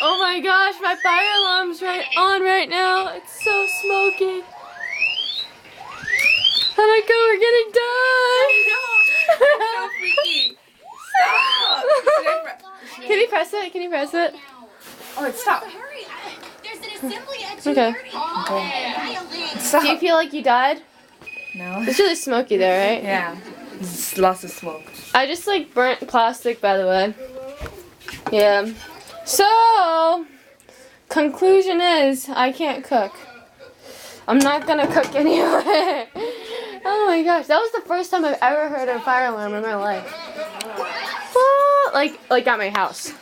Oh my gosh, my fire alarm's on right now. It's so smoky. Oh my god, we're getting done. So freaky. Stop. Can you press it? Can you press it? Oh, it stopped. Okay. Stop. Do you feel like you died? No. It's really smoky there, right? Yeah. It's lots of smoke. I just like burnt plastic, by the way. Yeah. So, conclusion is, I can't cook. I'm not gonna cook anyway. Oh my gosh, that was the first time I've ever heard a fire alarm in my life. What? Like at my house.